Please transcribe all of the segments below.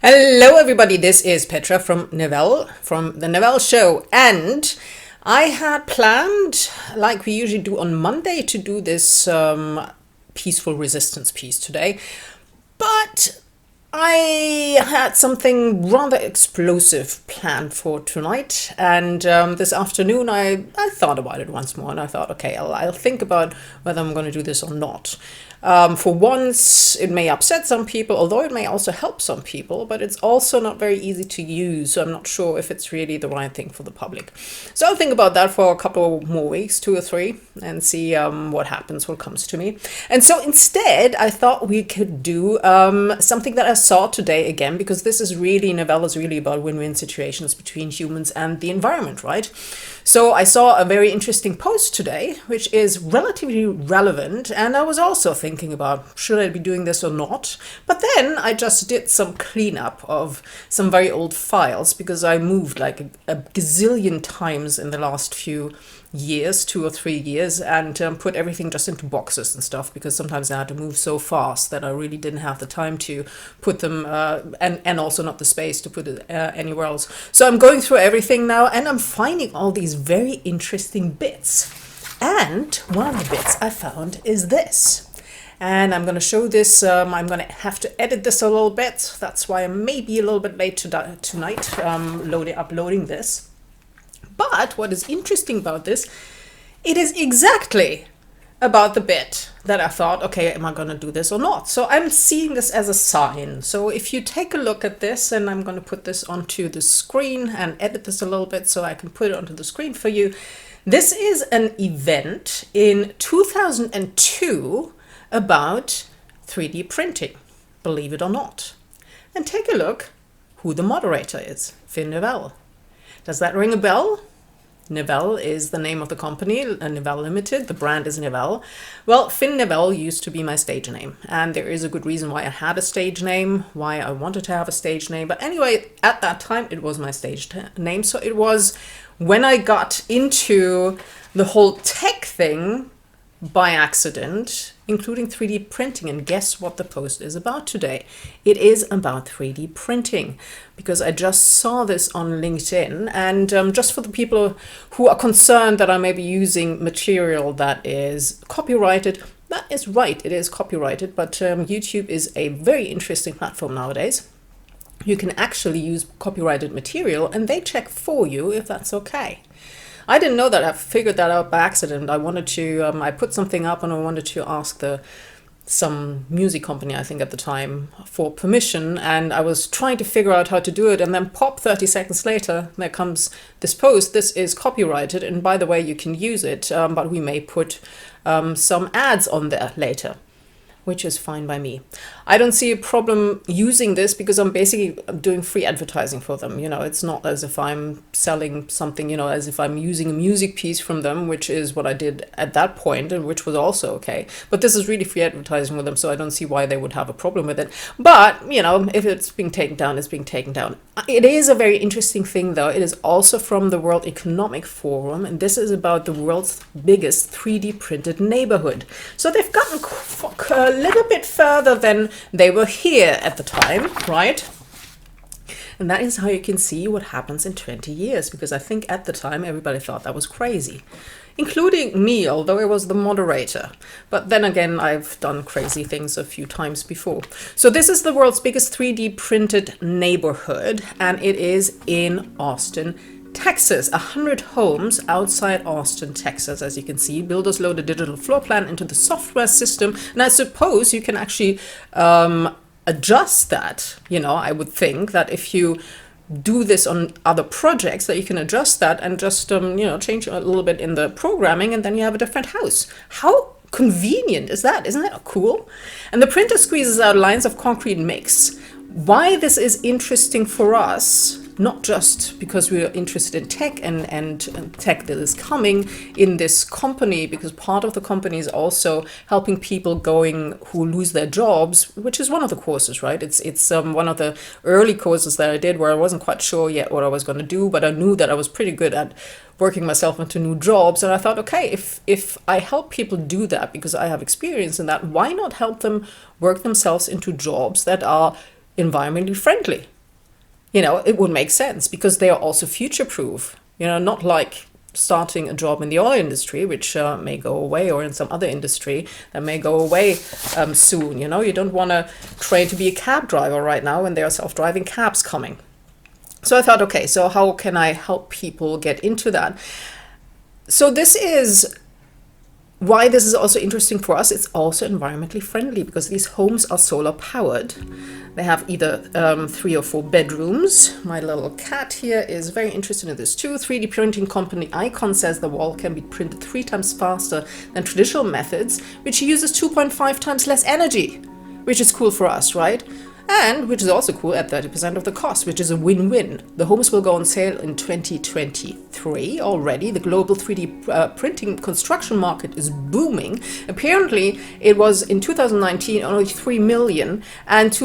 Hello, everybody. This is Petra from Nevelle, from the Nevelle Show. And I had planned, like we usually do on Monday, to do this peaceful resistance piece today. But I had something rather explosive planned for tonight, and this afternoon I thought about it once more, and I thought, okay, I'll think about whether I'm going to do this or not. For once, it may upset some people, although it may also help some people, but it's also not very easy to use, so I'm not sure if it's really the right thing for the public. So I'll think about that for a couple more weeks, 2 or 3, and see what happens, what comes to me. And so instead, I thought we could do something that I saw today again, because this is really, Nevelle is really about win-win situations between humans and the environment, right? So I saw a very interesting post today, which is relatively relevant, and I was also thinking about, should I be doing this or not? But then I just did some cleanup of some very old files, because I moved like a gazillion times in the last few years, 2 or 3 years, and put everything just into boxes and stuff, because sometimes I had to move so fast that I really didn't have the time to put them and also not the space to put it anywhere else. So I'm going through everything now, and I'm finding all these very interesting bits. And one of the bits I found is this. And I'm going to show this. I'm going to have to edit this a little bit. That's why I may be a little bit late tonight uploading this. But what is interesting about this, it is exactly about the bit that I thought, okay, am I going to do this or not? So I'm seeing this as a sign. So if you take a look at this, and I'm going to put this onto the screen and edit this a little bit so I can put it onto the screen for you. This is an event in 2002 about 3D printing, believe it or not. And take a look who the moderator is, Finn Nevelle. Does that ring a bell? Nevelle is the name of the company, Nevelle Limited. The brand is Nevelle. Well, Finn Nevelle used to be my stage name, and there is a good reason why I had a stage name, why I wanted to have a stage name. But anyway, at that time, it was my stage name. So it was when I got into the whole tech thing by accident, including 3D printing. And guess what the post is about today? It is about 3D printing, because I just saw this on LinkedIn. And just for the people who are concerned that I may be using material that is copyrighted, that is right, it is copyrighted, but YouTube is a very interesting platform nowadays. You can actually use copyrighted material, and they check for you if that's okay. I didn't know that. I figured that out by accident. I put something up, and I wanted to ask some music company, I think at the time, for permission, and I was trying to figure out how to do it, and then pop, 30 seconds later, there comes this post. This is copyrighted, and by the way, you can use it, but we may put some ads on there later, which is fine by me. I don't see a problem using this, because I'm basically doing free advertising for them. You know, it's not as if I'm selling something, as if I'm using a music piece from them, which is what I did at that point, and which was also okay. But this is really free advertising with them, so I don't see why they would have a problem with it. But, if it's being taken down, it's being taken down. It is a very interesting thing, though. It is also from the World Economic Forum, and this is about the world's biggest 3D printed neighborhood. So they've gotten a little bit further than they were here at the time, right? And that is how you can see what happens in 20 years, because I think at the time everybody thought that was crazy, including me, although I was the moderator. But then again, I've done crazy things a few times before. So this is the world's biggest 3D printed neighborhood, and it is in Austin, Texas. 100 homes outside Austin, Texas. As you can see, builders load a digital floor plan into the software system, and I suppose you can actually adjust that. I would think that if you do this on other projects, that you can adjust that and just change a little bit in the programming, and then you have a different house. How convenient is that? Isn't that cool? And the printer squeezes out lines of concrete mix. Why this is interesting for us, not just because we are interested in tech and tech that is coming in this company, because part of the company is also helping people who lose their jobs, which is one of the courses, right? It's one of the early courses that I did where I wasn't quite sure yet what I was going to do, but I knew that I was pretty good at working myself into new jobs. And I thought, okay, if I help people do that because I have experience in that, why not help them work themselves into jobs that are environmentally friendly. It would make sense because they are also future proof, not like starting a job in the oil industry, which may go away, or in some other industry that may go away soon. You don't want to train to be a cab driver right now when there are self-driving cabs coming. So I thought, okay, so how can I help people get into that? So this is why this is also interesting for us. It's also environmentally friendly because these homes are solar powered. They have either 3 or 4 bedrooms. My little cat here is very interested in this too. 3D printing company Icon says the wall can be printed 3 times faster than traditional methods, which uses 2.5 times less energy, which is cool for us, right? And which is also cool at 30% of the cost, which is a win-win. The homes will go on sale in 2023 already. The global 3D printing construction market is booming. Apparently, it was in 2019 only 3 million, and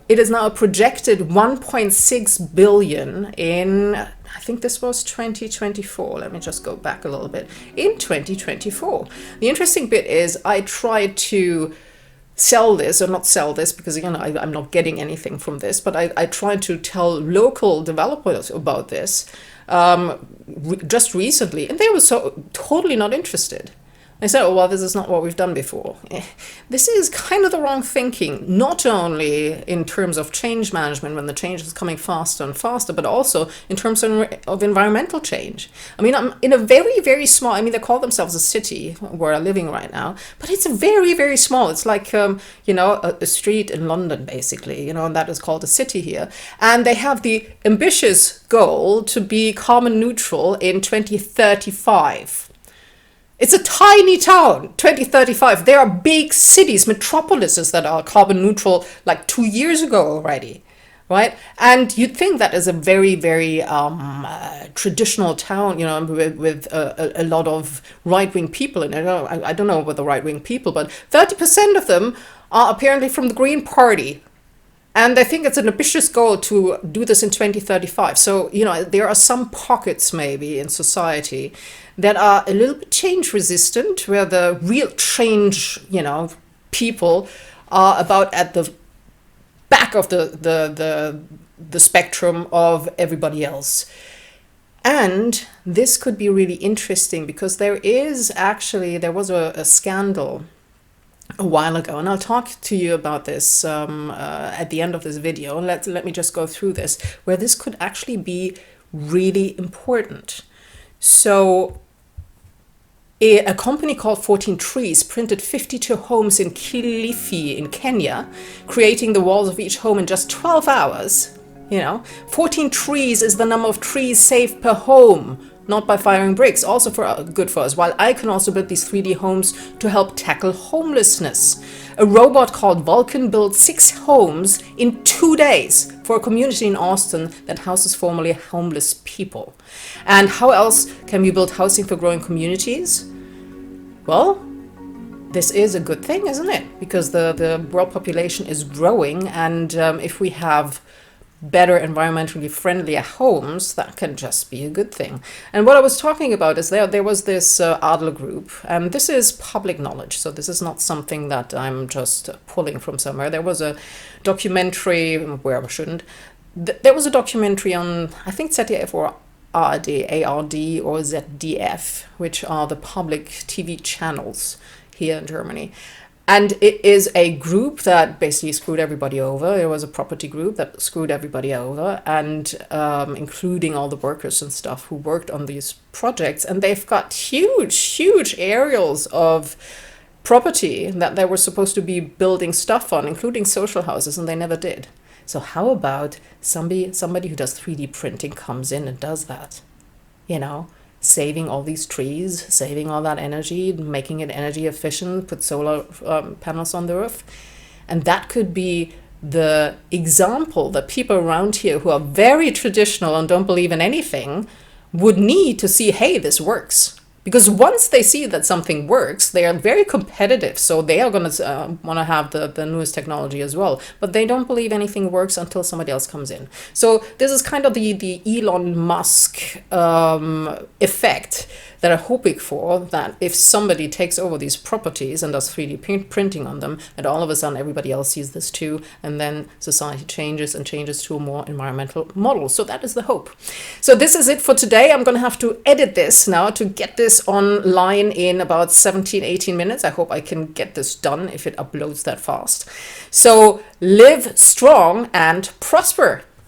it is now a projected 1.6 billion in, I think this was 2024. Let me just go back a little bit. In 2024. The interesting bit is I tried to sell this, or not sell this, because I'm not getting anything from this, but I tried to tell local developers about this just recently, and they were so totally not interested. I said, oh, well, this is not what we've done before. This is kind of the wrong thinking, not only in terms of change management when the change is coming faster and faster, but also in terms of environmental change. I mean, I'm in a very, very small, they call themselves a city where I'm living right now, but it's very, very small. It's like, a street in London, basically, and that is called a city here. And they have the ambitious goal to be carbon neutral in 2035. It's a tiny town, 2035. There are big cities, metropolises that are carbon neutral like 2 years ago already, right? And you'd think that is a very, very traditional town, with a lot of right-wing people in it. I don't know about the right-wing people, but 30% of them are apparently from the Green Party. And I think it's an ambitious goal to do this in 2035. So, there are some pockets maybe in society that are a little bit change resistant, where the real change, people are about at the back of the spectrum of everybody else. And this could be really interesting because there was a scandal a while ago, and I'll talk to you about this at the end of this video. Let me just go through this, where this could actually be really important. So a company called 14 Trees printed 52 homes in Kilifi in Kenya, creating the walls of each home in just 12 hours. 14 trees is the number of trees saved per home, not by firing bricks, also good for us, while I can also build these 3D homes to help tackle homelessness. A robot called Vulcan built 6 homes in 2 days for a community in Austin that houses formerly homeless people. And how else can we build housing for growing communities? Well, this is a good thing, isn't it? Because the world population is growing, and if we have better environmentally friendly homes, that can just be a good thing. And what I was talking about is there was this Adler group, and this is public knowledge, so this is not something that I'm just pulling from somewhere. There was a documentary, where I shouldn't, there was a documentary on, I think, ZDF or ARD or ZDF, which are the public TV channels here in Germany. And it is a group that basically screwed everybody over. It was a property group that screwed everybody over, and including all the workers and stuff who worked on these projects. And they've got huge areas of property that they were supposed to be building stuff on, including social houses, and they never did. So how about somebody who does 3D printing comes in and does that? Saving all these trees, saving all that energy, making it energy efficient, put solar panels on the roof. And that could be the example that people around here who are very traditional and don't believe in anything would need to see, hey, this works. Because once they see that something works, they are very competitive. So they are going to want to have the newest technology as well. But they don't believe anything works until somebody else comes in. So this is kind of the Elon Musk effect that are hoping for, that if somebody takes over these properties and does 3D printing on them, and all of a sudden everybody else sees this too, and then society changes and changes to a more environmental model. So that is the hope. So this is it for today. I'm going to have to edit this now to get this online in about 17, 18 minutes. I hope I can get this done if it uploads that fast. So live strong and prosper.